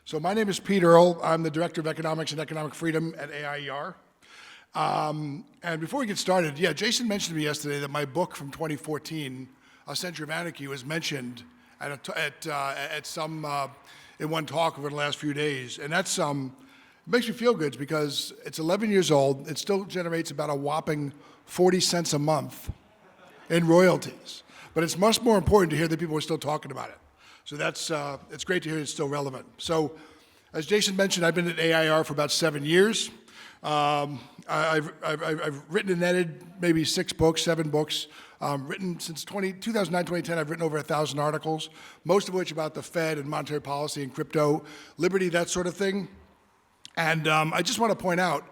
So my name is Peter Earle. I'm the Director of Economics and Economic Freedom at AIER. And before we get started, Jason mentioned to me yesterday that my book from 2014, A Century of Anarchy, was mentioned at some in one talk over the last few days. And that's it makes me feel good because it's 11 years old. It still generates about a whopping 40 cents a month in royalties. But it's much more important to hear that people are still talking about it. So it's great to hear it's still relevant. So as Jason mentioned, I've been at AIER for about 7 years. I've written and edited maybe 7 books. Written since 2009, 2010, I've written over 1,000 articles, most of which about the Fed and monetary policy and crypto, liberty, that sort of thing. And I just want to point out,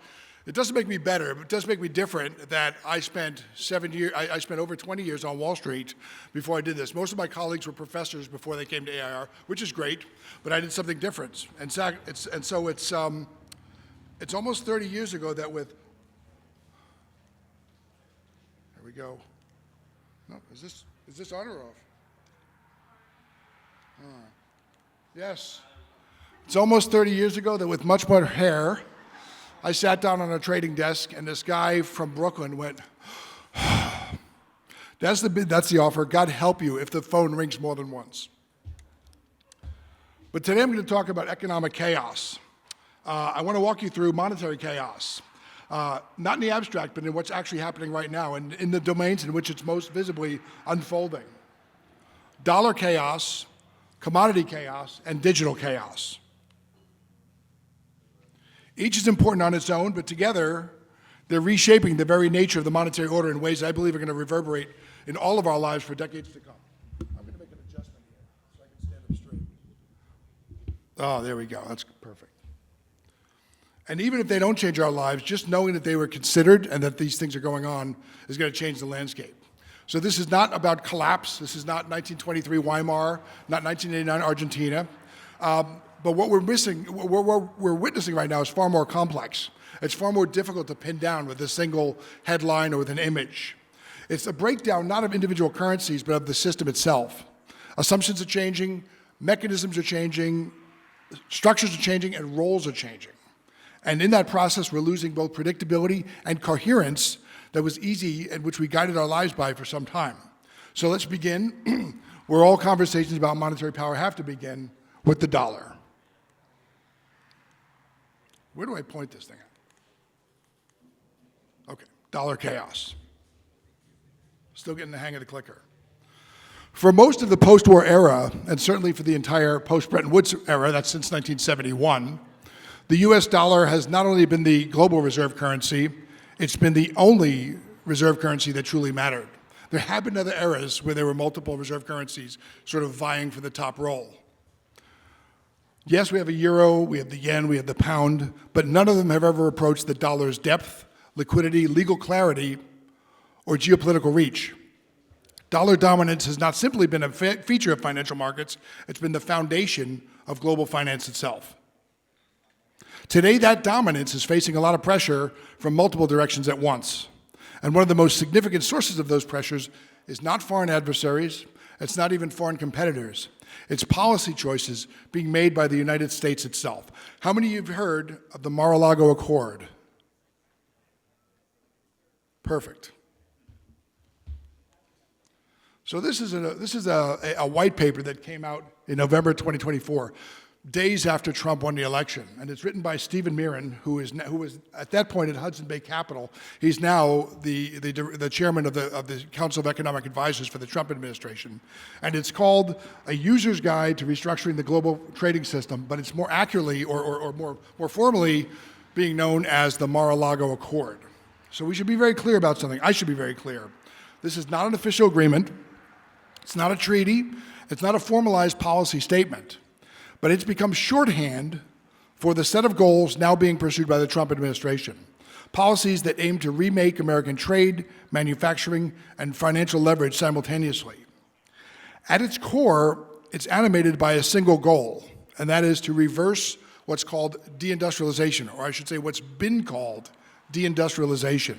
it doesn't make me better, but it does make me different that I spent 7 years, I spent over 20 years on Wall Street before I did this. Most of my colleagues were professors before they came to AIER, which is great, but I did something different. And so it's almost 30 years ago that there we go. No, is this on or off? Yes. It's almost 30 years ago that with much more hair, I sat down on a trading desk and this guy from Brooklyn went, that's the offer. God help you if the phone rings more than once. But today I'm going to talk about economic chaos. I want to walk you through monetary chaos, not in the abstract, but in what's actually happening right now and in the domains in which it's most visibly unfolding. Dollar chaos, commodity chaos, and digital chaos. Each is important on its own, but together they're reshaping the very nature of the monetary order in ways I believe are going to reverberate in all of our lives for decades to come. I'm going to make an adjustment here so I can stand up straight. Oh, there we go. That's perfect. And even if they don't change our lives, just knowing that they were considered and that these things are going on is going to change the landscape. So this is not about collapse. This is not 1923 Weimar, not 1989 Argentina. But what we're witnessing right now is far more complex. It's far more difficult to pin down with a single headline or with an image. It's a breakdown not of individual currencies, but of the system itself. Assumptions are changing, mechanisms are changing, structures are changing, and roles are changing. And in that process, we're losing both predictability and coherence that was easy and which we guided our lives by for some time. So let's begin where all conversations about monetary power have to begin, with the dollar. Where do I point this thing at? Okay, dollar chaos. Still getting the hang of the clicker. For most of the post-war era, and certainly for the entire post-Bretton Woods era, that's since 1971, the US dollar has not only been the global reserve currency, it's been the only reserve currency that truly mattered. There have been other eras where there were multiple reserve currencies sort of vying for the top role. Yes, we have a euro, we have the yen, we have the pound, but none of them have ever approached the dollar's depth, liquidity, legal clarity, or geopolitical reach. Dollar dominance has not simply been a feature of financial markets, it's been the foundation of global finance itself. Today, that dominance is facing a lot of pressure from multiple directions at once. And one of the most significant sources of those pressures is not foreign adversaries, it's not even foreign competitors. It's policy choices being made by the United States itself. How many of you have heard of the Lago Accord? Perfect. So this is a white paper that came out in November 2024, days after Trump won the election. And it's written by Stephen Mirren, who was at that point at Hudson Bay Capital. He's now the chairman of the Council of Economic Advisors for the Trump administration. And it's called A User's Guide to Restructuring the Global Trading System, but it's more accurately or more formally being known as the Mar-a-Lago Accord. So we should be very clear about something. I should be very clear. This is not an official agreement. It's not a treaty. It's not a formalized policy statement. But it's become shorthand for the set of goals now being pursued by the Trump administration. Policies that aim to remake American trade, manufacturing, and financial leverage simultaneously. At its core, it's animated by a single goal, and that is to reverse what's called deindustrialization, or I should say what's been called deindustrialization.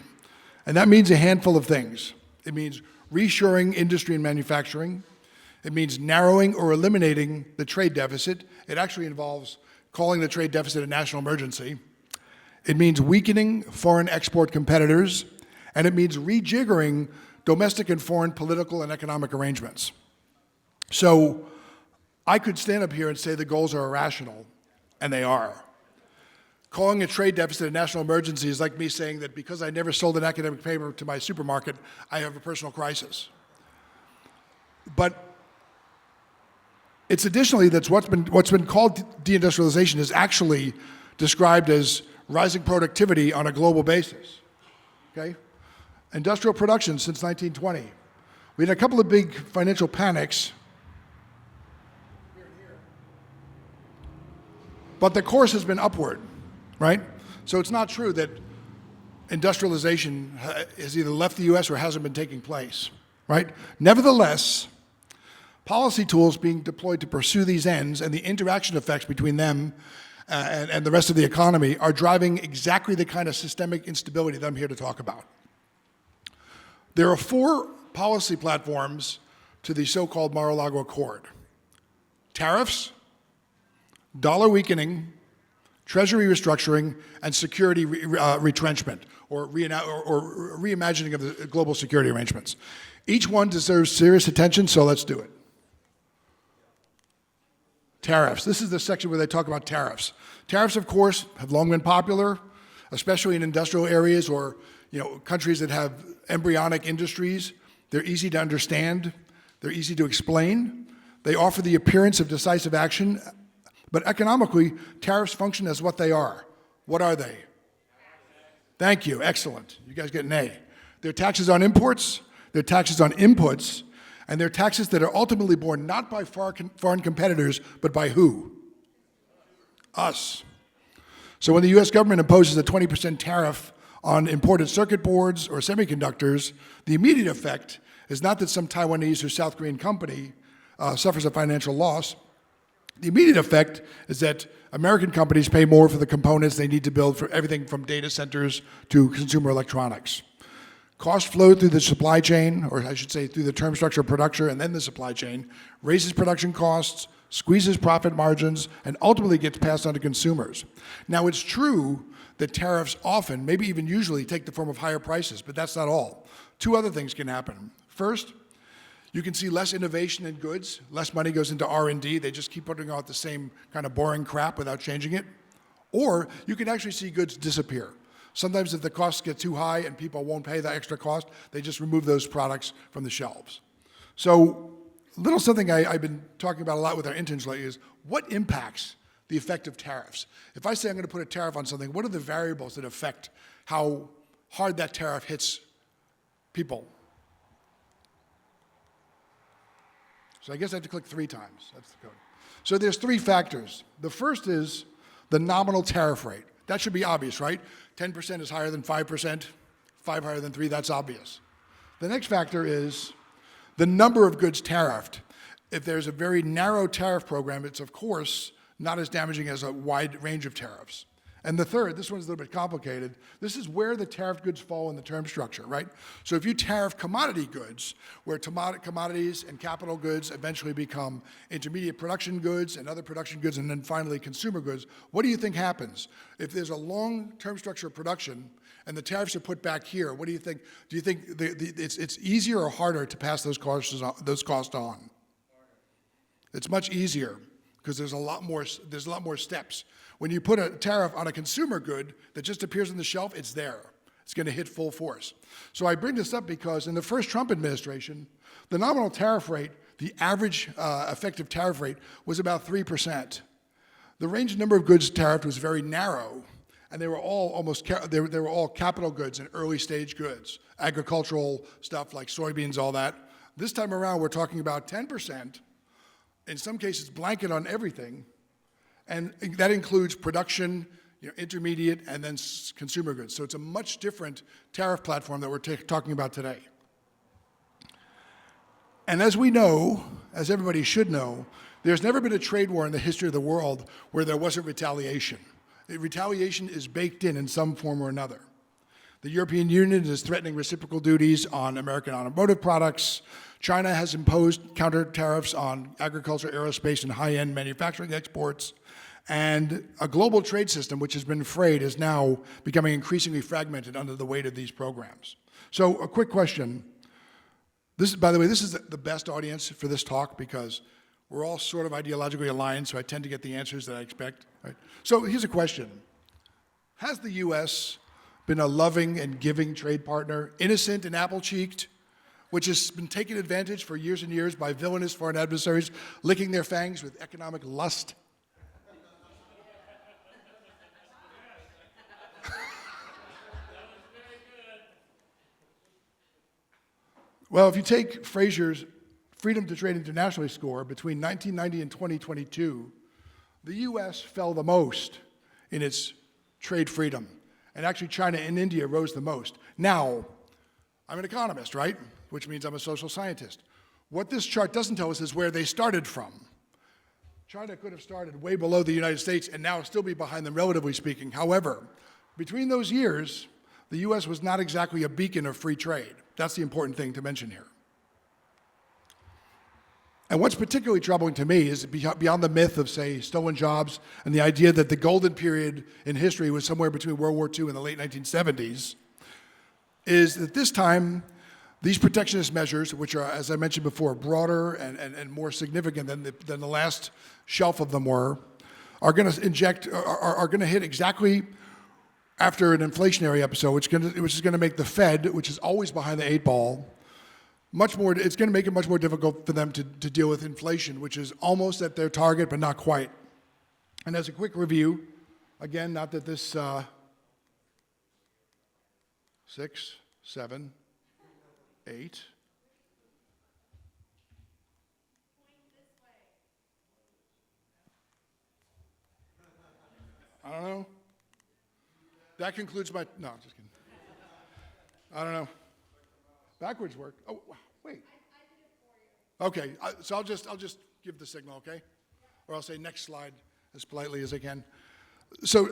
And that means a handful of things. It means reshoring industry and manufacturing. It means narrowing or eliminating the trade deficit. It actually involves calling the trade deficit a national emergency. It means weakening foreign export competitors, and it means rejiggering domestic and foreign political and economic arrangements. So I could stand up here and say the goals are irrational, and they are. Calling a trade deficit a national emergency is like me saying that because I never sold an academic paper to my supermarket, I have a personal crisis. But it's additionally that's what's been called deindustrialization is actually described as rising productivity on a global basis. Okay? Industrial production since 1920. We had a couple of big financial panics. But the course has been upward, right? So it's not true that industrialization has either left the US or hasn't been taking place, right? Nevertheless, policy tools being deployed to pursue these ends and the interaction effects between them and the rest of the economy are driving exactly the kind of systemic instability that I'm here to talk about. There are 4 policy platforms to the so-called Mar-a-Lago Accord: tariffs, dollar weakening, Treasury restructuring, and security retrenchment, or reimagining of the global security arrangements. Each one deserves serious attention, so let's do it. Tariffs. This is the section where they talk about tariffs. Tariffs, of course, have long been popular, especially in industrial areas or countries that have embryonic industries. They're easy to understand. They're easy to explain. They offer the appearance of decisive action. But economically, tariffs function as what they are. What are they? Thank you. Excellent. You guys get an A. They're taxes on imports, they're taxes on inputs, and they're taxes that are ultimately borne not by foreign competitors, but by who? Us. So when the US government imposes a 20% tariff on imported circuit boards or semiconductors, the immediate effect is not that some Taiwanese or South Korean company suffers a financial loss. The immediate effect is that American companies pay more for the components they need to build for everything from data centers to consumer electronics. Costs flow through the supply chain, or I should say through the term structure of production and then the supply chain, raises production costs, squeezes profit margins, and ultimately gets passed on to consumers. Now, it's true that tariffs often, maybe even usually, take the form of higher prices, but that's not all. 2 other things can happen. First, you can see less innovation in goods, less money goes into R&D, they just keep putting out the same kind of boring crap without changing it. Or you can actually see goods disappear. Sometimes if the costs get too high and people won't pay the extra cost, they just remove those products from the shelves. So a little something I've been talking about a lot with our interns lately is what impacts the effect of tariffs? If I say I'm going to put a tariff on something, what are the variables that affect how hard that tariff hits people? So I guess I have to click 3 times. That's the code. So there's 3 factors. The first is the nominal tariff rate. That should be obvious, right? 10% is higher than 5%, 5 higher than 3, that's obvious. The next factor is the number of goods tariffed. If there's a very narrow tariff program, it's of course not as damaging as a wide range of tariffs. And the third, this one's a little bit complicated, this is where the tariff goods fall in the term structure, right? So if you tariff commodity goods, where commodities and capital goods eventually become intermediate production goods and other production goods and then finally consumer goods, what do you think happens? If there's a long term structure of production and the tariffs are put back here, what do you think? Do you think it's easier or harder to pass those costs on? It's much easier because there's a lot more steps. When you put a tariff on a consumer good that just appears on the shelf, it's there. It's going to hit full force. So I bring this up because in the first Trump administration, the nominal tariff rate, the average effective tariff rate was about 3%. The range of number of goods tariffed was very narrow, and they were all capital goods and early stage goods, agricultural stuff like soybeans, all that. This time around, we're talking about 10%. In some cases, blanket on everything. And that includes production, intermediate, and then consumer goods. So it's a much different tariff platform that we're talking about today. And as we know, as everybody should know, there's never been a trade war in the history of the world where there wasn't retaliation. Retaliation is baked in some form or another. The European Union is threatening reciprocal duties on American automotive products. China has imposed counter tariffs on agriculture, aerospace, and high-end manufacturing exports. And a global trade system, which has been frayed, is now becoming increasingly fragmented under the weight of these programs. So a quick question. By the way, this is the best audience for this talk because we're all sort of ideologically aligned, so I tend to get the answers that I expect. Right? So here's a question. Has the U.S. been a loving and giving trade partner, innocent and apple-cheeked, which has been taken advantage for years and years by villainous foreign adversaries, licking their fangs with economic lust? Well, if you take Fraser's Freedom to Trade Internationally score between 1990 and 2022, the U.S. fell the most in its trade freedom. And actually, China and India rose the most. Now, I'm an economist, right? Which means I'm a social scientist. What this chart doesn't tell us is where they started from. China could have started way below the United States and now still be behind them, relatively speaking. However, between those years, the U.S. was not exactly a beacon of free trade. That's the important thing to mention here. And what's particularly troubling to me is beyond the myth of, say, stolen jobs and the idea that the golden period in history was somewhere between World War II and the late 1970s, is that this time, these protectionist measures, which are, as I mentioned before, broader and more significant than the last shelf of them were, are going to hit exactly after an inflationary episode, which is going to make the Fed, which is always behind the eight ball, it's going to make it much more difficult for them to deal with inflation, which is almost at their target, but not quite. And as a quick review, again, not that this 6, 7, 8. I don't know. That concludes my, no, I'm just kidding. I don't know. Backwards work. Oh, wait. Okay, so I'll just give the signal, okay? Or I'll say next slide as politely as I can. So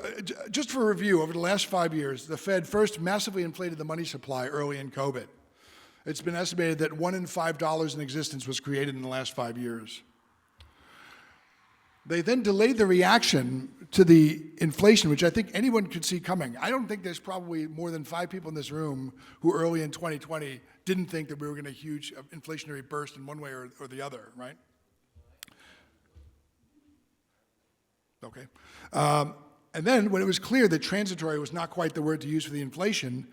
just for review, over the last 5 years, the Fed first massively inflated the money supply early in COVID. It's been estimated that $1 in $5 in existence was created in the last 5 years. They then delayed the reaction to the inflation, which I think anyone could see coming. I don't think there's probably more than 5 people in this room who early in 2020 didn't think that we were going to have a huge inflationary burst in one way or the other, right? Okay. And then when it was clear that transitory was not quite the word to use for the inflation,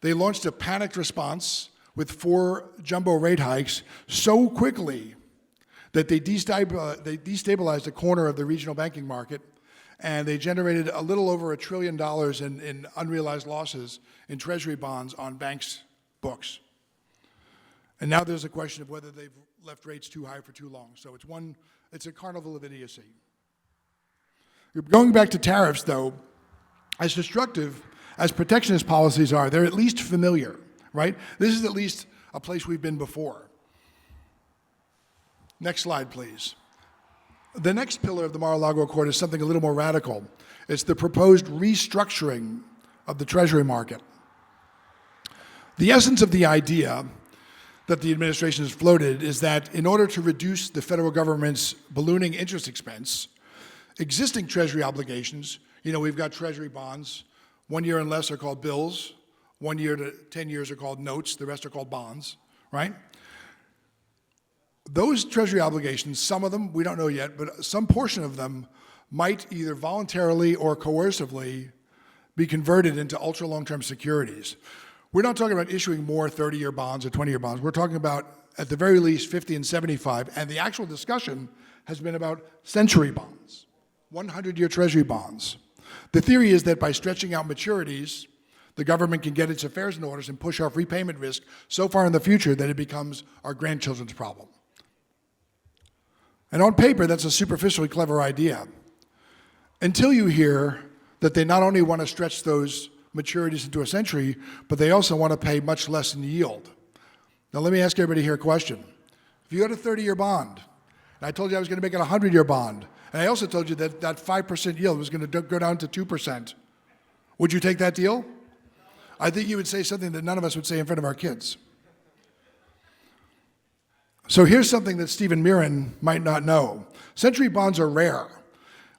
they launched a panicked response with 4 jumbo rate hikes so quickly that they destabilized a corner of the regional banking market, and they generated a little over $1 trillion in unrealized losses in Treasury bonds on banks' books. And now there's a question of whether they've left rates too high for too long. So it's a carnival of idiocy. Going back to tariffs, though, as destructive as protectionist policies are, they're at least familiar, right? This is at least a place we've been before. Next slide, please. The next pillar of the Mar-a-Lago Accord is something a little more radical. It's the proposed restructuring of the Treasury market. The essence of the idea that the administration has floated is that in order to reduce the federal government's ballooning interest expense, existing Treasury obligations, we've got Treasury bonds, 1 year and less are called bills, 1 year to 10 years are called notes, the rest are called bonds, right? Those Treasury obligations, some of them, we don't know yet, but some portion of them might either voluntarily or coercively be converted into ultra long-term securities. We're not talking about issuing more 30-year bonds or 20-year bonds. We're talking about, at the very least, 50 and 75, and the actual discussion has been about century bonds, 100-year Treasury bonds. The theory is that by stretching out maturities, the government can get its affairs in order and push off repayment risk so far in the future that it becomes our grandchildren's problem. And on paper, that's a superficially clever idea, until you hear that they not only want to stretch those maturities into a century, but they also want to pay much less in yield. Now let me ask everybody here a question. If you had a 30-year bond, and I told you I was going to make it a 100-year bond, and I also told you that that 5% yield was going to go down to 2%, would you take that deal? I think you would say something that none of us would say in front of our kids. So here's something that Stephen Mirren might not know. Century bonds are rare.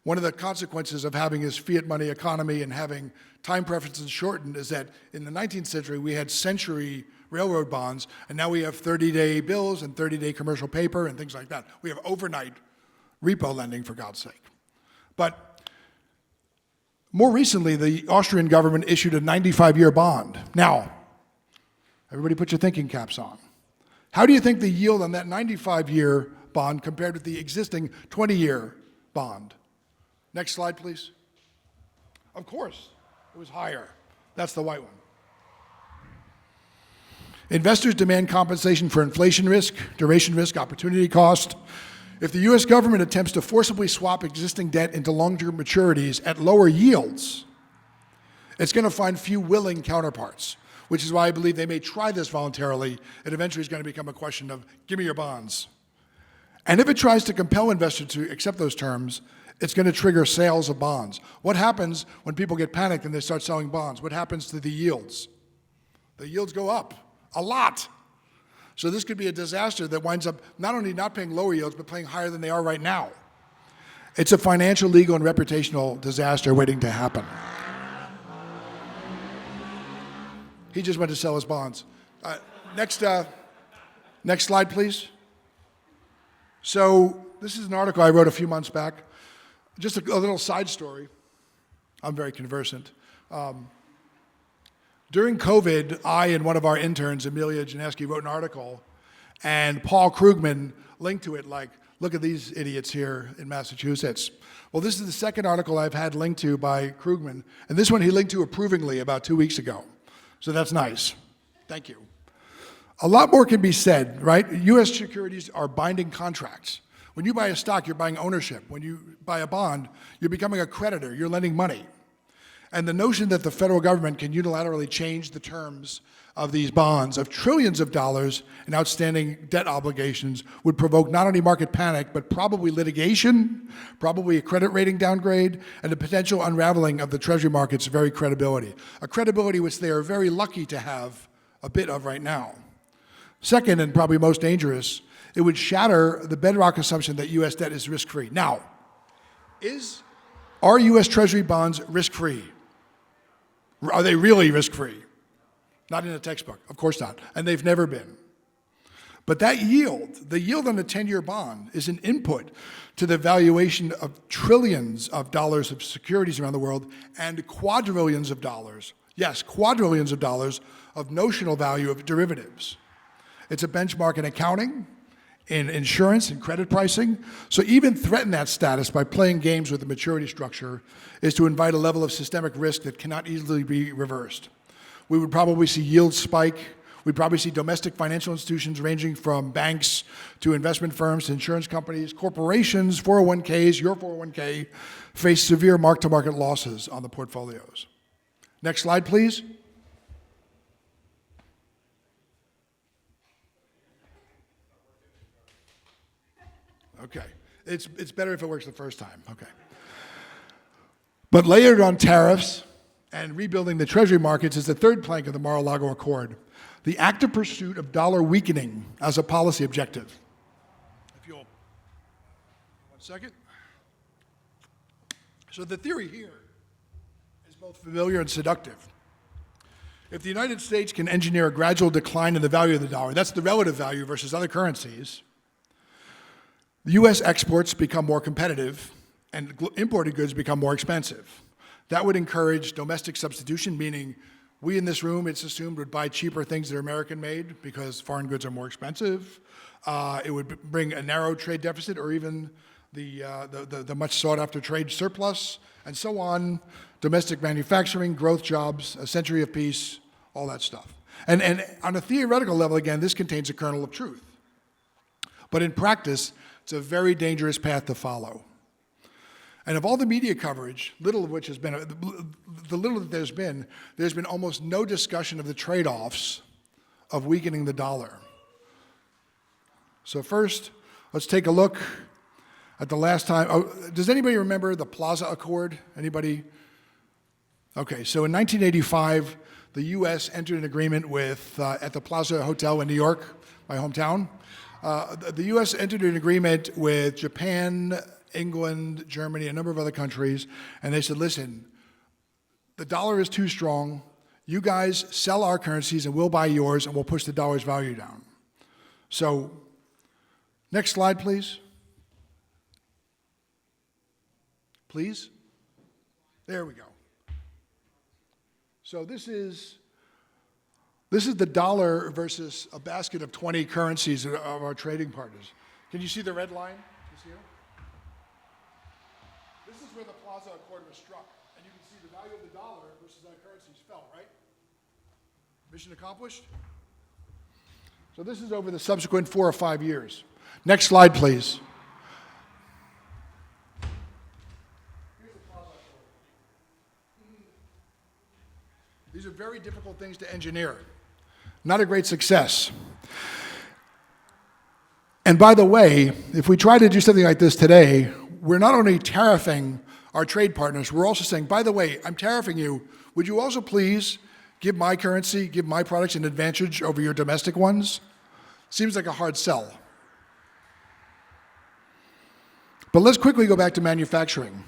One of the consequences of having this fiat money economy and having time preferences shortened is that in the 19th century we had century railroad bonds, and now we have 30-day bills and 30-day commercial paper and things like that. We have overnight repo lending, for God's sake. But more recently, the Austrian government issued a 95-year bond. Now, everybody put your thinking caps on. How do you think the yield on that 95-year bond compared with the existing 20-year bond? Next slide, please. Of course, it was higher. That's the white one. Investors demand compensation for inflation risk, duration risk, opportunity cost. If the US government attempts to forcibly swap existing debt into long-term maturities at lower yields, it's going to find few willing counterparts, which is why I believe they may try this voluntarily. It eventually is going to become a question of, give me your bonds. And if it tries to compel investors to accept those terms, it's going to trigger sales of bonds. What happens when people get panicked and they start selling bonds? What happens to the yields? The yields go up a lot. So this could be a disaster that winds up not only not paying lower yields, but paying higher than they are right now. It's a financial, legal, and reputational disaster waiting to happen. He just went to sell his bonds. Next slide, please. So this is an article I wrote a few months back. Just a little side story. I'm very conversant. During COVID, I and one of our interns, Amelia Janeski, wrote an article, and Paul Krugman linked to it like, look at these idiots here in Massachusetts. Well, this is the second article I've had linked to by Krugman, and this one he linked to approvingly about 2 weeks ago. So that's nice. Thank you. A lot more can be said, right? U.S. securities are binding contracts. When you buy a stock, you're buying ownership. When you buy a bond, you're becoming a creditor. You're lending money. And the notion that the federal government can unilaterally change the terms of these bonds of trillions of dollars in outstanding debt obligations would provoke not only market panic, but probably litigation, probably a credit rating downgrade, and the potential unraveling of the Treasury market's very credibility. A credibility which they are very lucky to have a bit of right now. Second, and probably most dangerous, it would shatter the bedrock assumption that U.S. debt is risk-free. Now, are U.S. Treasury bonds risk-free? Are they really risk-free? Not in a textbook, of course not, and they've never been. But that yield, the yield on a 10-year bond, is an input to the valuation of trillions of dollars of securities around the world and quadrillions of dollars, yes, quadrillions of dollars of notional value of derivatives. It's a benchmark in accounting, in insurance and credit pricing. So even threaten that status by playing games with the maturity structure is to invite a level of systemic risk that cannot easily be reversed. We would probably see yields spike. We'd probably see domestic financial institutions ranging from banks to investment firms to insurance companies, corporations, 401ks, your 401k, face severe mark-to-market losses on the portfolios. Next slide, please. Okay, it's better if it works the first time, okay. But layered on tariffs and rebuilding the Treasury markets is the third plank of the Mar-a-Lago Accord, the active pursuit of dollar weakening as a policy objective. If you'll, 1 second. So the theory here is both familiar and seductive. If the United States can engineer a gradual decline in the value of the dollar, that's the relative value versus other currencies, the U.S. exports become more competitive and imported goods become more expensive. That would encourage domestic substitution, meaning we in this room, it's assumed, would buy cheaper things that are American-made because foreign goods are more expensive. It would bring a narrow trade deficit or even the much sought-after trade surplus, and so on. Domestic manufacturing, growth jobs, a century of peace, all that stuff. And on a theoretical level, again, this contains a kernel of truth. But in practice, it's a very dangerous path to follow. And of all the media coverage, little of which has been, the little that there's been almost no discussion of the trade-offs of weakening the dollar. So first, let's take a look at the last time. Oh, does anybody remember the Plaza Accord? Anybody? Okay, so in 1985, the U.S. entered an agreement with, at the Plaza Hotel in New York, my hometown, The U.S. entered an agreement with Japan, England, Germany, a number of other countries, and they said, listen, the dollar is too strong. You guys sell our currencies and we'll buy yours and we'll push the dollar's value down. So, next slide, please. Please. There we go. So this is the dollar versus a basket of 20 currencies of our trading partners. Can you see the red line? You see it? This is where the Plaza Accord was struck. And you can see the value of the dollar versus our currencies fell, right? Mission accomplished? So this is over the subsequent 4 or 5 years. Next slide, please. Here's the Plaza Accord. These are very difficult things to engineer. Not a great success. And by the way, if we try to do something like this today, we're not only tariffing our trade partners, we're also saying, by the way, I'm tariffing you. Would you also please give my currency, give my products an advantage over your domestic ones? Seems like a hard sell. But let's quickly go back to manufacturing.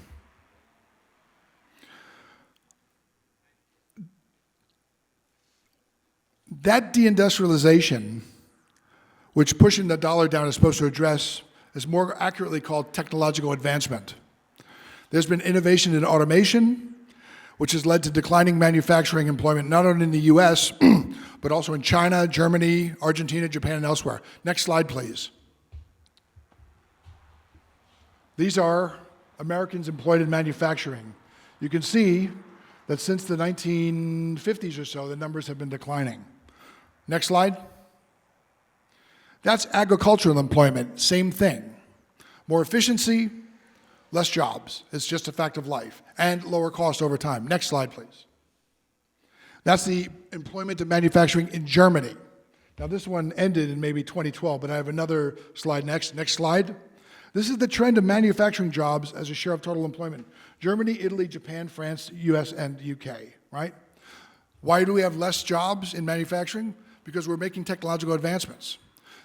That deindustrialization, which pushing the dollar down is supposed to address, is more accurately called technological advancement. There's been innovation in automation, which has led to declining manufacturing employment, not only in the US, but also in China, Germany, Argentina, Japan, and elsewhere. Next slide, please. These are Americans employed in manufacturing. You can see that since the 1950s or so, the numbers have been declining. Next slide. That's agricultural employment, same thing. More efficiency, less jobs. It's just a fact of life. And lower cost over time. Next slide, please. That's the employment of manufacturing in Germany. Now this one ended in maybe 2012, but I have another slide next. Next slide. This is the trend of manufacturing jobs as a share of total employment. Germany, Italy, Japan, France, US, and UK, right? Why do we have less jobs in manufacturing? Because we're making technological advancements.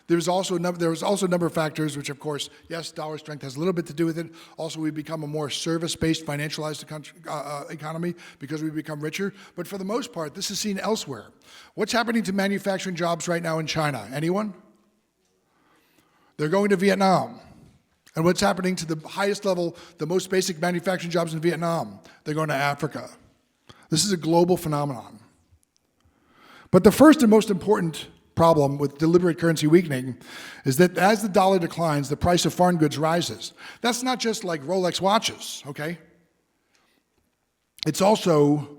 There was also a number of factors, which of course, yes, dollar strength has a little bit to do with it. Also, we've become a more service-based, financialized economy because we've become richer. But for the most part, this is seen elsewhere. What's happening to manufacturing jobs right now in China? Anyone? They're going to Vietnam. And what's happening to the highest level, the most basic manufacturing jobs in Vietnam? They're going to Africa. This is a global phenomenon. But the first and most important problem with deliberate currency weakening is that as the dollar declines, the price of foreign goods rises. That's not just like Rolex watches, okay? It's also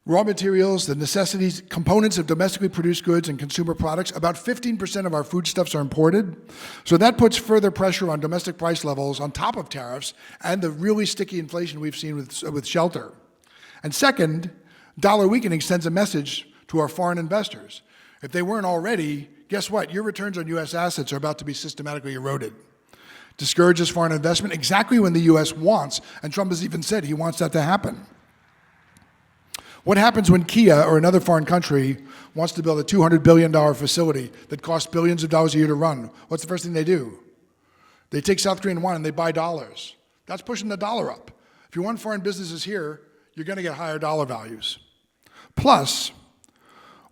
raw materials, the necessities, components of domestically produced goods and consumer products. About 15% of our foodstuffs are imported. So that puts further pressure on domestic price levels on top of tariffs and the really sticky inflation we've seen with shelter. And second, dollar weakening sends a message to our foreign investors. If they weren't already, guess what? Your returns on U.S. assets are about to be systematically eroded. Discourages foreign investment exactly when the U.S. wants, and Trump has even said he wants that to happen. What happens when Kia or another foreign country wants to build a $200 billion facility that costs billions of dollars a year to run? What's the first thing they do? They take South Korean won and they buy dollars. That's pushing the dollar up. If you want foreign businesses here, you're going to get higher dollar values. Plus,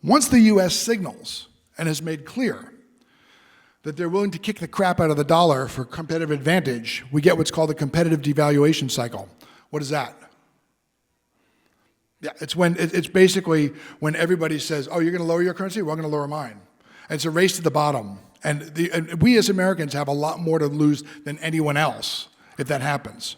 once the U.S. signals and has made clear that they're willing to kick the crap out of the dollar for competitive advantage, we get what's called the competitive devaluation cycle. What is that? Yeah, it's basically when everybody says, oh, you're going to lower your currency? Well, I'm going to lower mine. And it's a race to the bottom. And we as Americans have a lot more to lose than anyone else if that happens.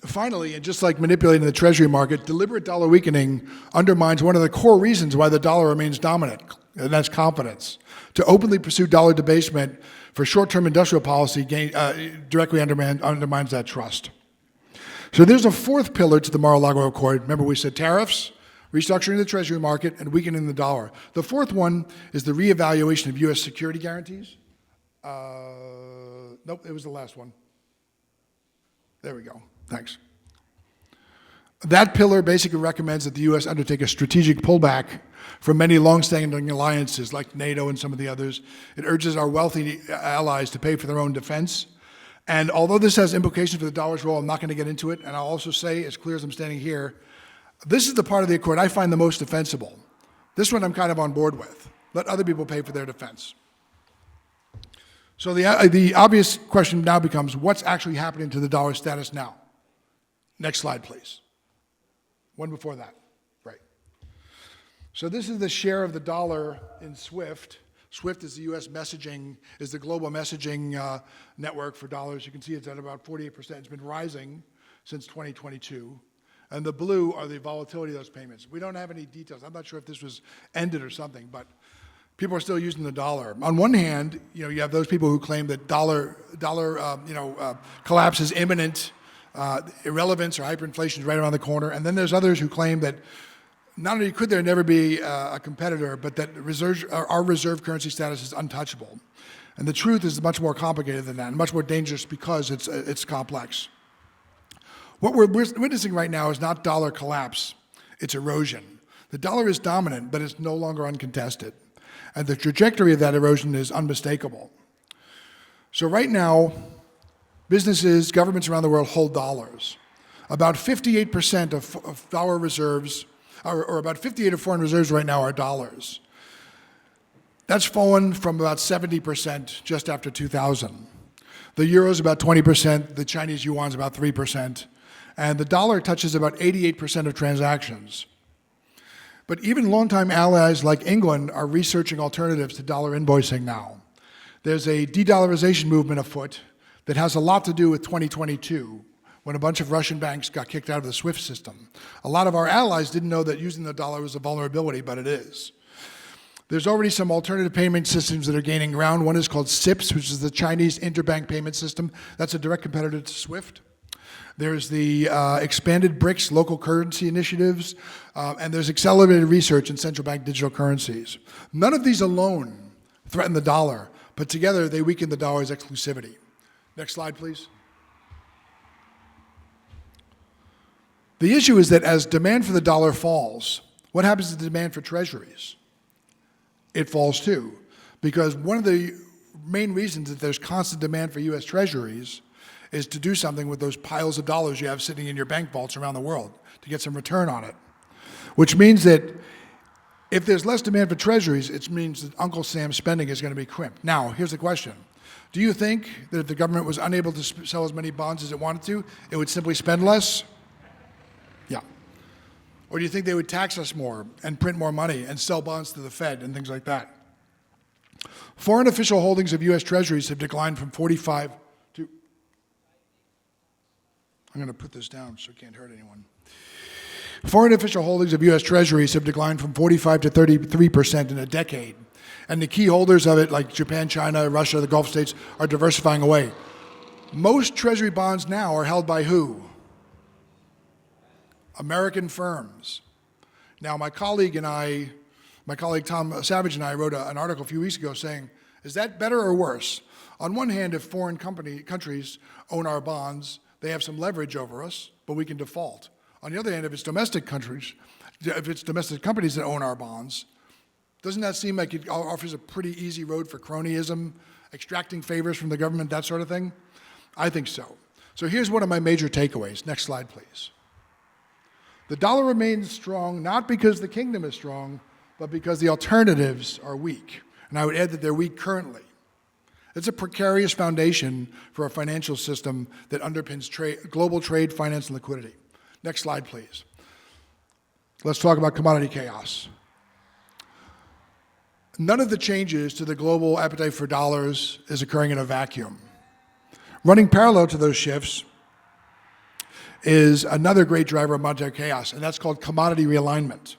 Finally, and just like manipulating the Treasury market, deliberate dollar weakening undermines one of the core reasons why the dollar remains dominant, and that's confidence. To openly pursue dollar debasement for short-term industrial policy directly undermines that trust. So there's a fourth pillar to the Mar-a-Lago Accord. Remember, we said tariffs, restructuring the Treasury market, and weakening the dollar. The fourth one is the reevaluation of U.S. security guarantees. Nope, it was the last one. There we go. Thanks. That pillar basically recommends that the U.S. undertake a strategic pullback from many long-standing alliances like NATO and some of the others. It urges our wealthy allies to pay for their own defense. And although this has implications for the dollar's role, I'm not going to get into it. And I'll also say, as clear as I'm standing here, this is the part of the accord I find the most defensible. This one I'm kind of on board with. Let other people pay for their defense. So the obvious question now becomes, what's actually happening to the dollar status now? Next slide, please. One before that. Right. So this is the share of the dollar in SWIFT. SWIFT is the U.S. messaging, is the global messaging network for dollars. You can see it's at about 48%. It's been rising since 2022. And the blue are the volatility of those payments. We don't have any details. I'm not sure if this was ended or something, but people are still using the dollar. On one hand, you have those people who claim that dollar collapse is imminent, irrelevance or hyperinflation is right around the corner, and then there's others who claim that not only could there never be a competitor, but that our reserve currency status is untouchable. And the truth is much more complicated than that, and much more dangerous because it's complex. What we're witnessing right now is not dollar collapse, it's erosion. The dollar is dominant, but it's no longer uncontested. And the trajectory of that erosion is unmistakable. So right now, businesses, governments around the world hold dollars. About 58% of dollar reserves, or about 58 of foreign reserves right now are dollars. That's fallen from about 70% just after 2000. The euro is about 20%, the Chinese yuan is about 3%, and the dollar touches about 88% of transactions. But even longtime allies like England are researching alternatives to dollar invoicing now. There's a de-dollarization movement afoot that has a lot to do with 2022, when a bunch of Russian banks got kicked out of the SWIFT system. A lot of our allies didn't know that using the dollar was a vulnerability, but it is. There's already some alternative payment systems that are gaining ground. One is called CIPS, which is the Chinese interbank payment system. That's a direct competitor to SWIFT. There's the expanded BRICS local currency initiatives, and there's accelerated research in central bank digital currencies. None of these alone threaten the dollar, but together they weaken the dollar's exclusivity. Next slide, please. The issue is that as demand for the dollar falls, what happens to the demand for treasuries? It falls too, because one of the main reasons that there's constant demand for U.S. treasuries is to do something with those piles of dollars you have sitting in your bank vaults around the world, to get some return on it. Which means that if there's less demand for treasuries, it means that Uncle Sam's spending is going to be crimped. Now, here's the question. Do you think that if the government was unable to sell as many bonds as it wanted to, it would simply spend less? Yeah. Or do you think they would tax us more and print more money and sell bonds to the Fed and things like that? Foreign official holdings of U.S. treasuries have declined from 45 to... I'm going to put this down so it can't hurt anyone. Foreign official holdings of U.S. treasuries have declined from 45 to 33% in a decade. And the key holders of it, like Japan, China, Russia, the Gulf states, are diversifying away. Most treasury bonds now are held by who? American firms. Now, my colleague Tom Savage and I wrote an article a few weeks ago saying, is that better or worse? On one hand, if foreign countries own our bonds, they have some leverage over us, but we can default. On the other hand, if it's domestic companies that own our bonds, doesn't that seem like it offers a pretty easy road for cronyism, extracting favors from the government, that sort of thing? I think so. So here's one of my major takeaways. Next slide, please. The dollar remains strong, not because the kingdom is strong, but because the alternatives are weak. And I would add that they're weak currently. It's a precarious foundation for a financial system that underpins global trade, finance, and liquidity. Next slide, please. Let's talk about commodity chaos. None of the changes to the global appetite for dollars is occurring in a vacuum. Running parallel to those shifts is another great driver of monetary chaos, and that's called commodity realignment.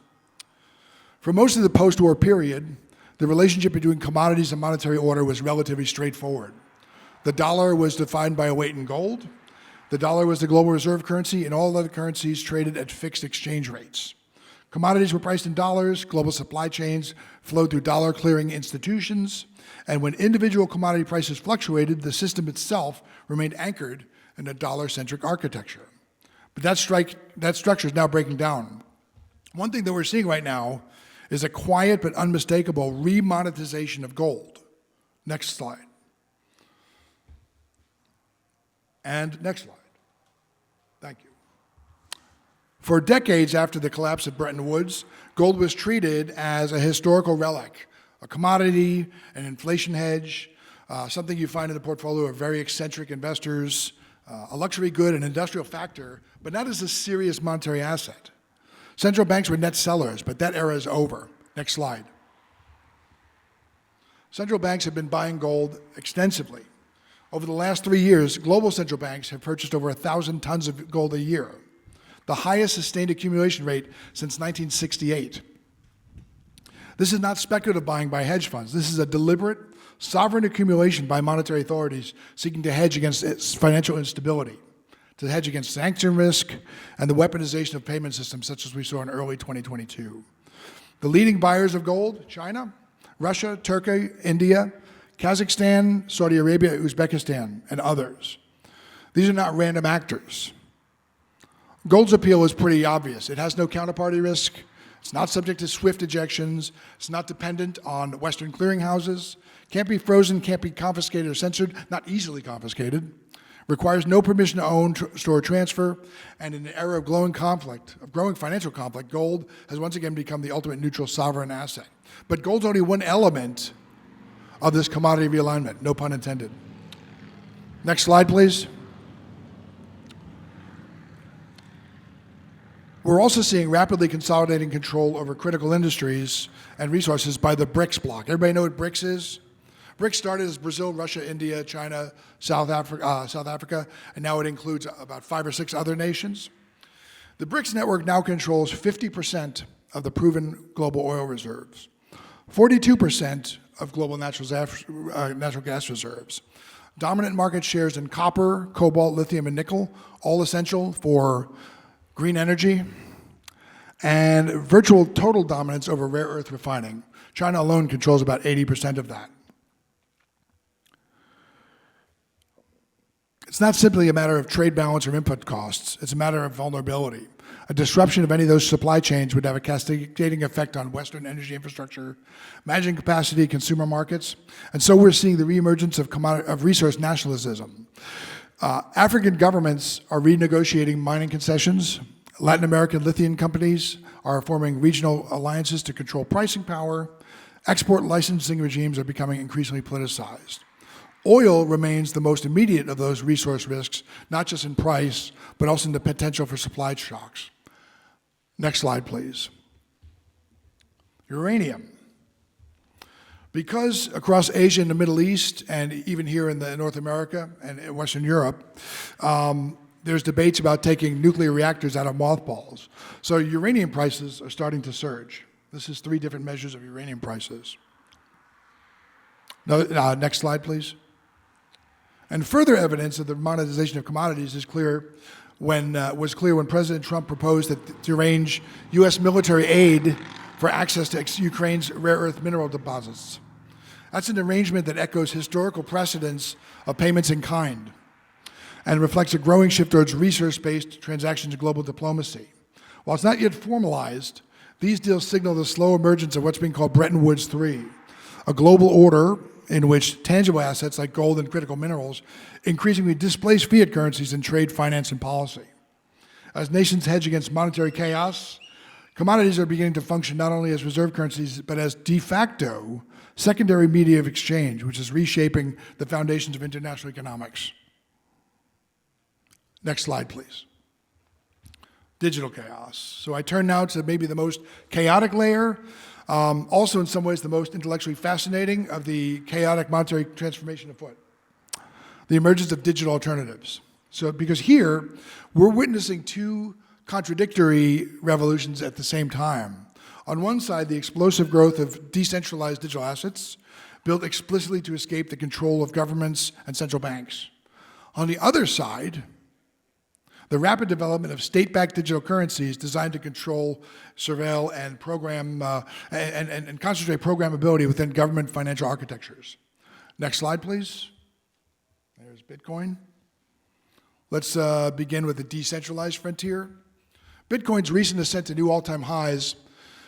For most of the post-war period, the relationship between commodities and monetary order was relatively straightforward. The dollar was defined by a weight in gold. The dollar was the global reserve currency, and all other currencies traded at fixed exchange rates. Commodities were priced in dollars, global supply chains flowed through dollar clearing institutions, and when individual commodity prices fluctuated, the system itself remained anchored in a dollar-centric architecture. But that structure is now breaking down. One thing that we're seeing right now is a quiet but unmistakable remonetization of gold. Next slide. And next slide. Thank you. For decades after the collapse of Bretton Woods, gold was treated as a historical relic, a commodity, an inflation hedge, something you find in the portfolio of very eccentric investors, a luxury good, an industrial factor, but not as a serious monetary asset. Central banks were net sellers, but that era is over. Next slide. Central banks have been buying gold extensively. Over the last 3 years, global central banks have purchased over 1,000 tons of gold a year, the highest sustained accumulation rate since 1968. This is not speculative buying by hedge funds. This is a deliberate, sovereign accumulation by monetary authorities seeking to hedge against its financial instability, to hedge against sanction risk and the weaponization of payment systems such as we saw in early 2022. The leading buyers of gold, China, Russia, Turkey, India, Kazakhstan, Saudi Arabia, Uzbekistan, and others. These are not random actors. Gold's appeal is pretty obvious. It has no counterparty risk. It's not subject to swift ejections. It's not dependent on Western clearinghouses. Can't be frozen, can't be confiscated or censored, not easily confiscated. Requires no permission to own, store, or transfer. And in an era of growing financial conflict, gold has once again become the ultimate neutral sovereign asset. But gold's only one element of this commodity realignment, no pun intended. Next slide, please. We're also seeing rapidly consolidating control over critical industries and resources by the BRICS bloc. Everybody know what BRICS is? BRICS started as Brazil, Russia, India, China, South Africa, and now it includes about 5 or 6 other nations. The BRICS network now controls 50% of the proven global oil reserves, 42% of global natural gas reserves, dominant market shares in copper, cobalt, lithium, and nickel, all essential for green energy, and virtual total dominance over rare earth refining. China alone controls about 80% of that. It's not simply a matter of trade balance or input costs. It's a matter of vulnerability. A disruption of any of those supply chains would have a cascading effect on Western energy infrastructure, managing capacity, consumer markets. And so we're seeing the reemergence of resource nationalism. African governments are renegotiating mining concessions. Latin American lithium companies are forming regional alliances to control pricing power. Export licensing regimes are becoming increasingly politicized. Oil remains the most immediate of those resource risks, not just in price, but also in the potential for supply shocks. Next slide, please. Uranium. Because across Asia and the Middle East, and even here in North America and in Western Europe, there's debates about taking nuclear reactors out of mothballs. So uranium prices are starting to surge. This is 3 different measures of uranium prices. Next slide, please. And further evidence of the monetization of commodities is clear was clear when President Trump proposed to arrange U.S. military aid for access to Ukraine's rare earth mineral deposits. That's an arrangement that echoes historical precedents of payments in kind and reflects a growing shift towards resource-based transactions in global diplomacy. While it's not yet formalized, these deals signal the slow emergence of what's being called Bretton Woods III, a global order in which tangible assets like gold and critical minerals increasingly displace fiat currencies in trade, finance, and policy. As nations hedge against monetary chaos, commodities are beginning to function not only as reserve currencies, but as de facto secondary media of exchange, which is reshaping the foundations of international economics. Next slide, please. Digital chaos. So I turn now to maybe the most chaotic layer, also in some ways the most intellectually fascinating of the chaotic monetary transformation afoot, the emergence of digital alternatives. So because here, we're witnessing 2 contradictory revolutions at the same time. On one side, the explosive growth of decentralized digital assets built explicitly to escape the control of governments and central banks. On the other side, the rapid development of state-backed digital currencies designed to control, surveil, and program and concentrate programmability within government financial architectures. Next slide, please. There's Bitcoin. Let's begin with the decentralized frontier. Bitcoin's recent ascent to new all-time highs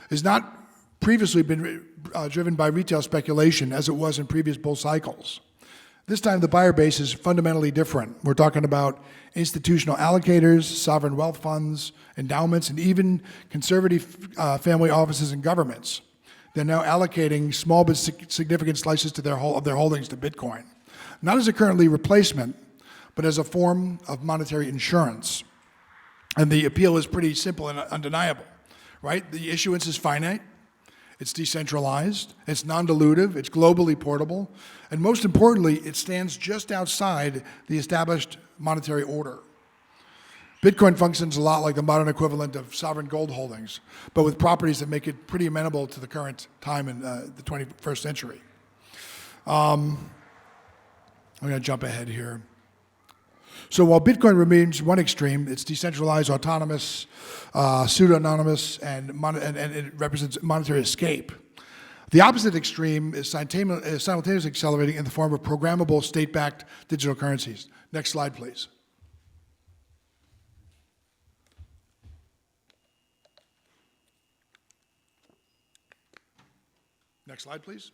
has not previously been driven by retail speculation as it was in previous bull cycles. This time the buyer base is fundamentally different. We're talking about institutional allocators, sovereign wealth funds, endowments, and even conservative family offices and governments. They're now allocating small but significant slices to of their holdings to Bitcoin, not as a currently replacement, but as a form of monetary insurance. And the appeal is pretty simple and undeniable, right? The issuance is finite, it's decentralized, it's non-dilutive, it's globally portable, and most importantly, it stands just outside the established monetary order. Bitcoin functions a lot like the modern equivalent of sovereign gold holdings, but with properties that make it pretty amenable to the current time in the 21st century. I'm going to jump ahead here. So while Bitcoin remains one extreme, it's decentralized, autonomous, pseudo-anonymous, and it represents monetary escape. The opposite extreme is simultaneously accelerating in the form of programmable state-backed digital currencies. Next slide, please. Next slide, please.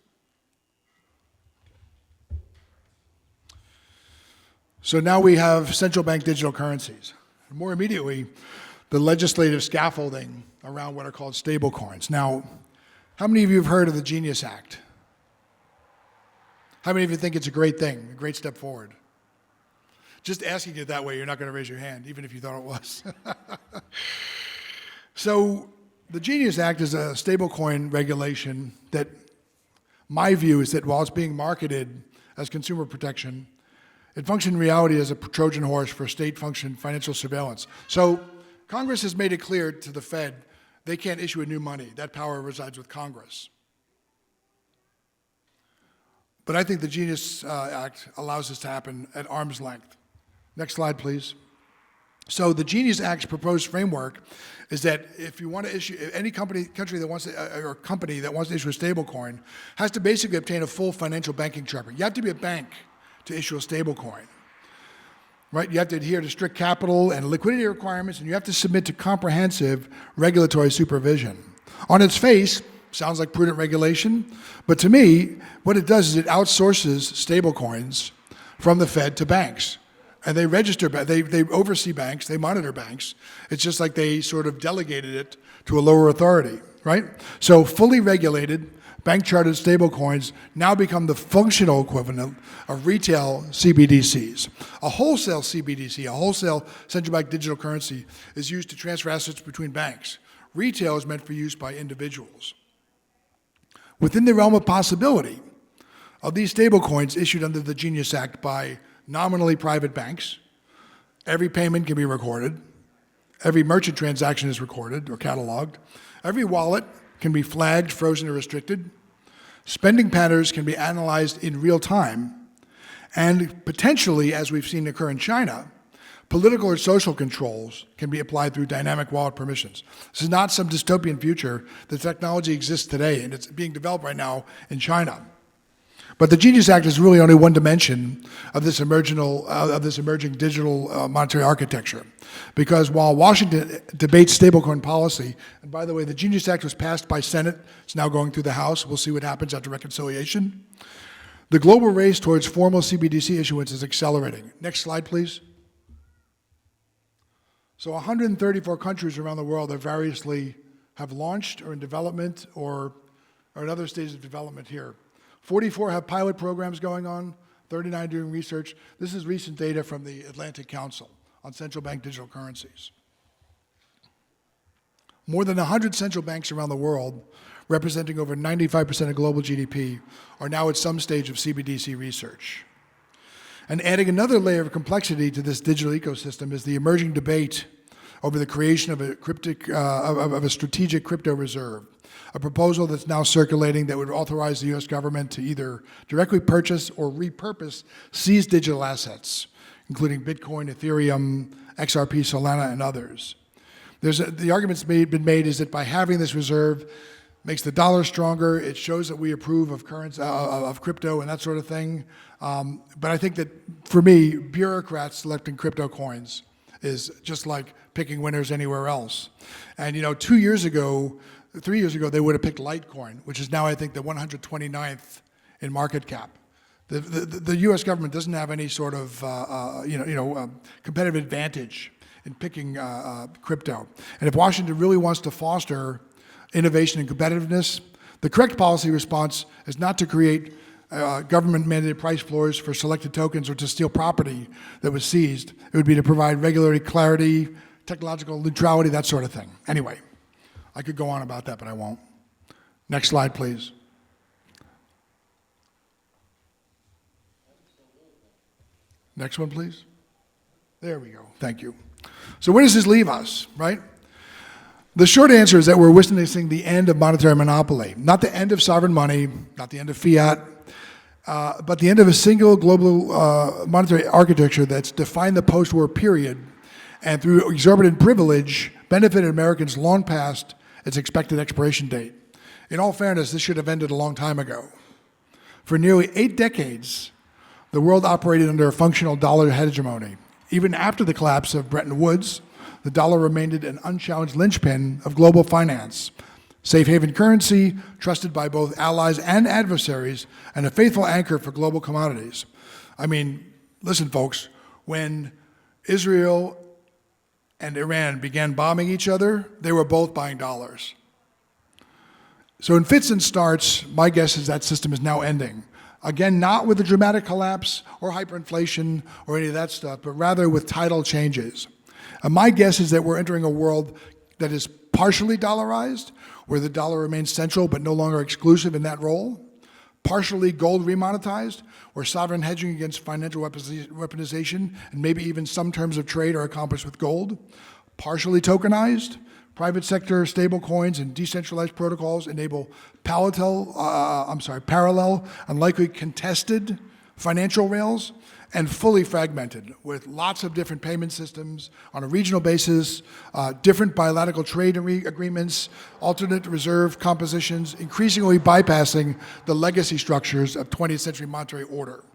So now we have central bank digital currencies. More immediately, the legislative scaffolding around what are called stable coins. Now, how many of you have heard of the Genius Act? How many of you think it's a great thing, a great step forward? Just asking it that way, you're not going to raise your hand, even if you thought it was. So the Genius Act is a stablecoin regulation that my view is that while it's being marketed as consumer protection, it functions in reality as a Trojan horse for state-function financial surveillance. So Congress has made it clear to the Fed they can't issue a new money. That power resides with Congress. But I think the Genius Act allows this to happen at arm's length. Next slide, please. So the Genius Act's proposed framework is that if you want to issue, any country that wants to, or company that wants to issue a stable coin has to basically obtain a full financial banking charter. You have to be a bank to issue a stable coin, right? You have to adhere to strict capital and liquidity requirements, and you have to submit to comprehensive regulatory supervision. On its face, sounds like prudent regulation, but to me, what it does is it outsources stable coins from the Fed to banks. And they register, they oversee banks, they monitor banks. It's just like they sort of delegated it to a lower authority, right? So fully regulated, bank-chartered stablecoins now become the functional equivalent of retail CBDCs. A wholesale CBDC, a wholesale central bank digital currency, is used to transfer assets between banks. Retail is meant for use by individuals. Within the realm of possibility of these stablecoins issued under the Genius Act by nominally private banks, every payment can be recorded, every merchant transaction is recorded or cataloged, every wallet can be flagged, frozen, or restricted. Spending patterns can be analyzed in real time, and potentially, as we've seen occur in China, political or social controls can be applied through dynamic wallet permissions. This is not some dystopian future. The technology exists today, and it's being developed right now in China. But the Genius Act is really only one dimension of this emerging digital monetary architecture. Because while Washington debates stablecoin policy, and by the way, the Genius Act was passed by Senate, it's now going through the House, we'll see what happens after reconciliation. The global race towards formal CBDC issuance is accelerating. Next slide, please. So 134 countries around the world have launched or in development or in other stages of development here. 44 have pilot programs going on, 39 doing research. This is recent data from the Atlantic Council on central bank digital currencies. More than 100 central banks around the world, representing over 95% of global GDP, are now at some stage of CBDC research. And adding another layer of complexity to this digital ecosystem is the emerging debate over the creation of a strategic crypto reserve, a proposal that's now circulating that would authorize the US government to either directly purchase or repurpose seized digital assets, including Bitcoin, Ethereum, XRP, Solana, and others. The argument's been made is that by having this reserve, makes the dollar stronger. It shows that we approve of currency, of crypto and that sort of thing. But I think that, for me, bureaucrats selecting crypto coins is just like picking winners anywhere else. And 3 years ago, they would have picked Litecoin, which is now, I think, the 129th in market cap. The U.S. government doesn't have any sort of competitive advantage in picking crypto. And if Washington really wants to foster innovation and competitiveness, the correct policy response is not to create government-mandated price floors for selected tokens or to steal property that was seized. It would be to provide regulatory clarity, technological neutrality, that sort of thing. Anyway, I could go on about that, but I won't. Next slide, please. Next one, please. There we go. Thank you. So where does this leave us, right? The short answer is that we're witnessing the end of monetary monopoly. Not the end of sovereign money, not the end of fiat, but the end of a single global monetary architecture that's defined the post-war period and through exorbitant privilege benefited Americans long past its expected expiration date. In all fairness, this should have ended a long time ago. For nearly 8 decades, the world operated under a functional dollar hegemony. Even after the collapse of Bretton Woods, the dollar remained an unchallenged linchpin of global finance, safe haven currency, trusted by both allies and adversaries, and a faithful anchor for global commodities. I mean, listen, folks, when Israel and Iran began bombing each other, they were both buying dollars. So in fits and starts, my guess is that system is now ending. Again, not with a dramatic collapse or hyperinflation or any of that stuff, but rather with tidal changes. And my guess is that we're entering a world that is partially dollarized, where the dollar remains central but no longer exclusive in that role, partially gold remonetized, where sovereign hedging against financial weaponization and maybe even some terms of trade are accomplished with gold, partially tokenized, private sector stable coins and decentralized protocols enable parallel and likely contested financial rails, and fully fragmented with lots of different payment systems on a regional basis, different bilateral trade agreements, alternate reserve compositions, increasingly bypassing the legacy structures of 20th century monetary order.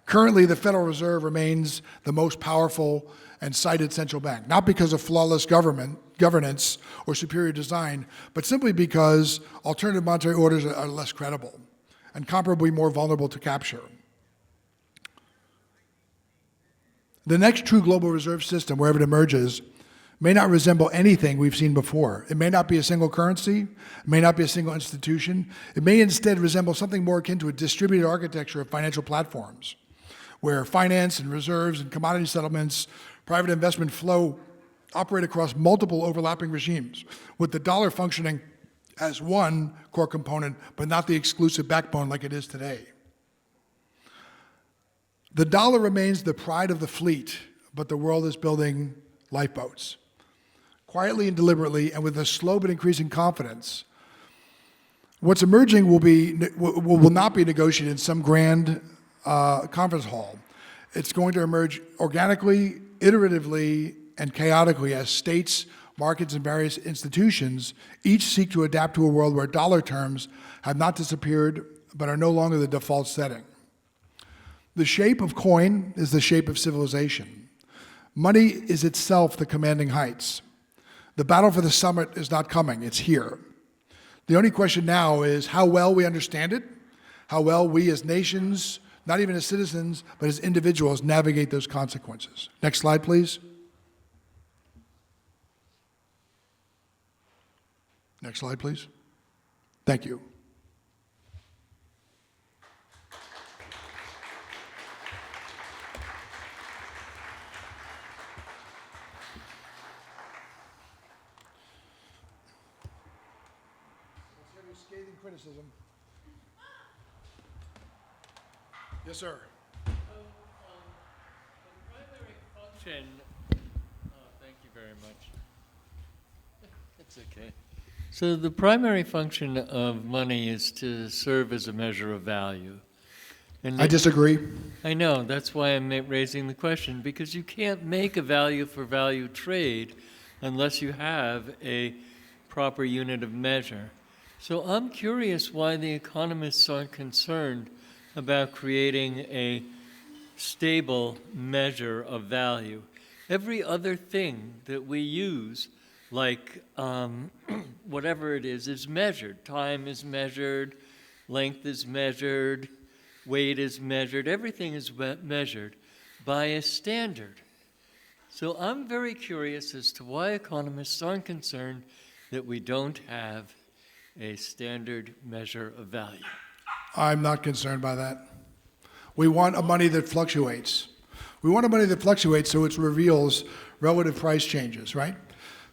Currently, the Federal Reserve remains the most powerful and cited central bank, not because of flawless governance or superior design, but simply because alternative monetary orders are less credible and comparably more vulnerable to capture. The next true global reserve system, wherever it emerges, may not resemble anything we've seen before. It may not be a single currency, it may not be a single institution. It may instead resemble something more akin to a distributed architecture of financial platforms, where finance and reserves and commodity settlements, private investment flow operate across multiple overlapping regimes, with the dollar functioning as one core component, but not the exclusive backbone like it is today. The dollar remains the pride of the fleet, but the world is building lifeboats. Quietly and deliberately, and with a slow but increasing confidence, what's emerging will not be negotiated in some grand conference hall. It's going to emerge organically, iteratively, and chaotically as states, markets, and various institutions each seek to adapt to a world where dollar terms have not disappeared but are no longer the default setting. The shape of coin is the shape of civilization. Money is itself the commanding heights. The battle for the summit is not coming, it's here. The only question now is how well we understand it, how well we as nations, not even as citizens, but as individuals navigate those consequences. Next slide, please. Next slide, please. Thank you. Scathing criticism. Yes, sir. The primary function. Thank you very much. It's okay. So the primary function of money is to serve as a measure of value. And I disagree. I know, that's why I'm raising the question, because you can't make a value for value trade unless you have a proper unit of measure. So I'm curious why the economists aren't concerned about creating a stable measure of value. Every other thing that we use, like whatever it is measured. Time is measured, length is measured, weight is measured, everything is measured by a standard. So I'm very curious as to why economists aren't concerned that we don't have a standard measure of value. I'm not concerned by that. We want a money that fluctuates. We want a money that fluctuates so it reveals relative price changes, right?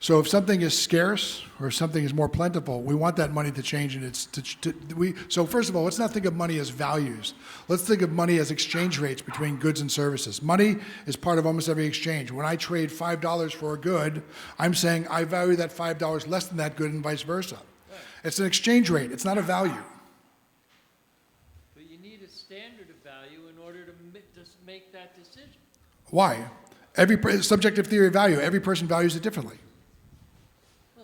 So if something is scarce or something is more plentiful, we want that money to change. And so first of all, let's not think of money as values. Let's think of money as exchange rates between goods and services. Money is part of almost every exchange. When I trade $5 for a good, I'm saying I value that $5 less than that good and vice versa. Right. It's an exchange rate. It's not a value. But you need a standard of value in order to make that decision. Why? Subjective theory of value. Every person values it differently.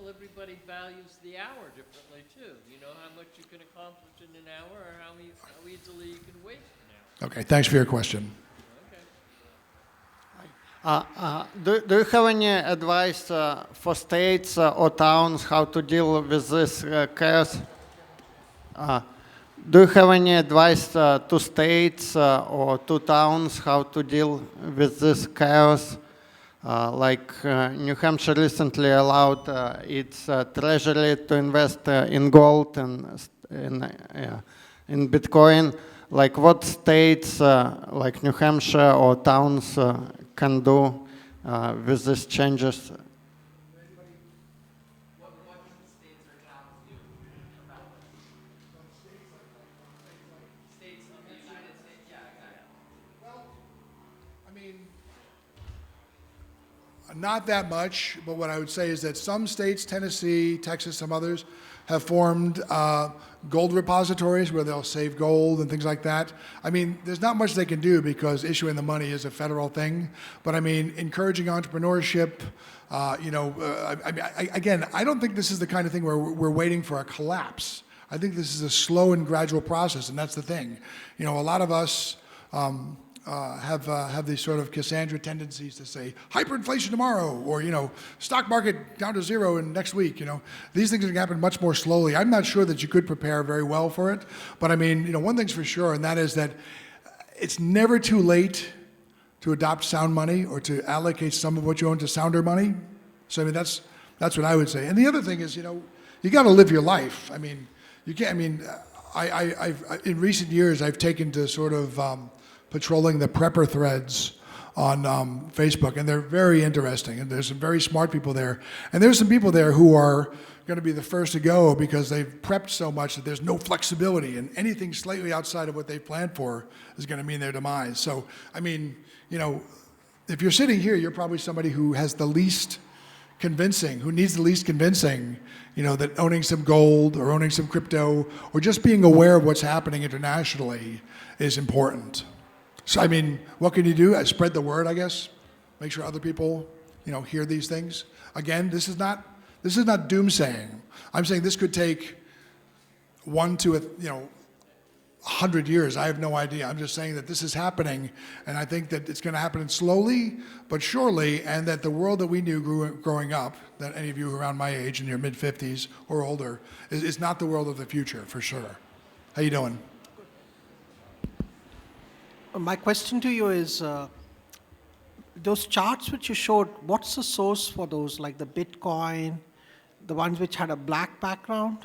Everybody values the hour differently too. You know how much you can accomplish in an hour or how easily you can waste an hour. Okay, thanks for your question. Do you have any advice for states or towns how to deal with this chaos? Do you have any advice to states or to towns how to deal with this chaos? New Hampshire recently allowed its Treasury to invest in gold and in Bitcoin. Like what states, like New Hampshire or towns, can do with these changes? Not that much, but what I would say is that some states, Tennessee, Texas, some others, have formed gold repositories where they'll save gold and things like that. I mean, there's not much they can do because issuing the money is a federal thing. But I mean, encouraging entrepreneurship, again, I don't think this is the kind of thing where we're waiting for a collapse. I think this is a slow and gradual process, and that's the thing. You know, a lot of us have these sort of Cassandra tendencies to say hyperinflation tomorrow, or stock market down to zero in next week. These things are going to happen much more slowly. I'm not sure that you could prepare very well for it, but I mean, one thing's for sure, and that is that it's never too late to adopt sound money or to allocate some of what you own to sounder money. So I mean, that's what I would say. And the other thing is, you got to live your life. I mean, you can't. I mean, I've in recent years I've taken to sort of patrolling the prepper threads on Facebook, and they're very interesting, and there's some very smart people there, and there's some people there who are going to be the first to go because they've prepped so much that there's no flexibility, and anything slightly outside of what they've planned for is going to mean their demise. So, I mean, if you're sitting here, you're probably somebody who has the least convincing, who needs the least convincing, that owning some gold or owning some crypto or just being aware of what's happening internationally is important. So, I mean, what can you do? Spread the word, I guess. Make sure other people, hear these things. Again, this is not doomsaying. I'm saying this could take 1 to 100 years. I have no idea. I'm just saying that this is happening, and I think that it's going to happen slowly but surely, and that the world that we knew growing up, that any of you around my age in your mid-50s or older, is not the world of the future, for sure. How you doing? My question to you is, those charts which you showed, what's the source for those, like the Bitcoin, the ones which had a black background?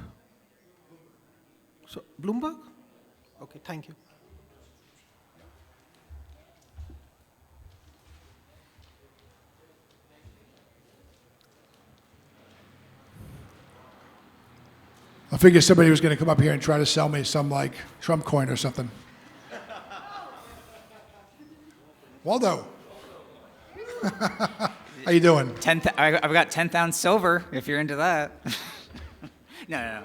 So, Bloomberg? Okay, thank you. I figured somebody was going to come up here and try to sell me some, like, Trump coin or something. Waldo. How you doing? I've got 10th ounce silver, if you're into that. No.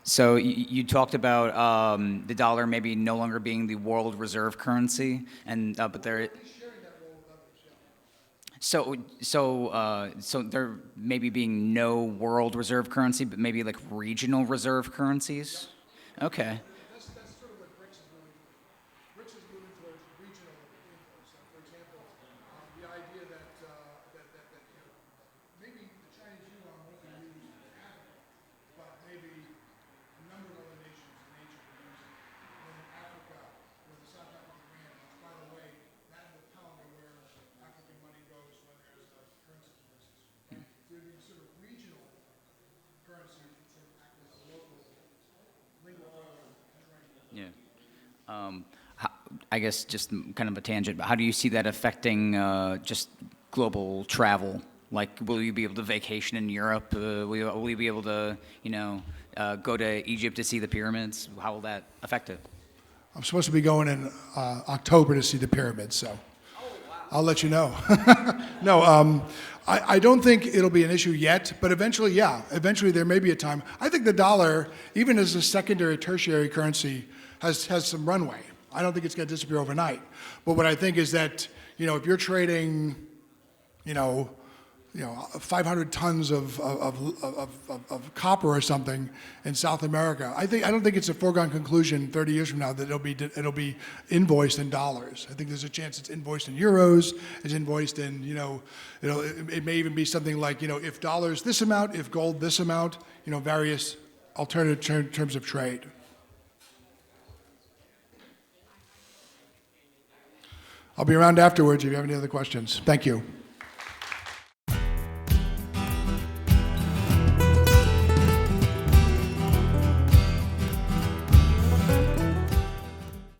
So you talked about the dollar maybe no longer being the world reserve currency, and but there. So there maybe being no world reserve currency, but maybe like regional reserve currencies. Okay. That's sort of what BRICS is moving towards. BRICS is moving towards regional influence. So, for example, the idea that, you know, maybe the Chinese yuan won't be used in Africa, but maybe a number of other nations in Asia will use it. And in Africa, where the South African rand, which, by the way, that will tell me where African money goes when there's a currency crisis. Right? So it'd be sort of regional currency that sort of act as a local lingua franca. Yeah. I guess just kind of a tangent, but how do you see that affecting just global travel? Like, will you be able to vacation in Europe? Will you be able to, go to Egypt to see the pyramids? How will that affect it? I'm supposed to be going in October to see the pyramids, so I'll let you know. No, I don't think it'll be an issue yet, but eventually, yeah. Eventually, there may be a time. I think the dollar, even as a secondary, tertiary currency, has some runway. I don't think it's going to disappear overnight. But what I think is that, if you're trading, 500 tons of copper or something in South America, I don't think it's a foregone conclusion 30 years from now that it'll be invoiced in dollars. I think there's a chance it's invoiced in euros, it's invoiced in, it may even be something like, if dollars this amount, if gold this amount, various alternative terms of trade. I'll be around afterwards if you have any other questions. Thank you.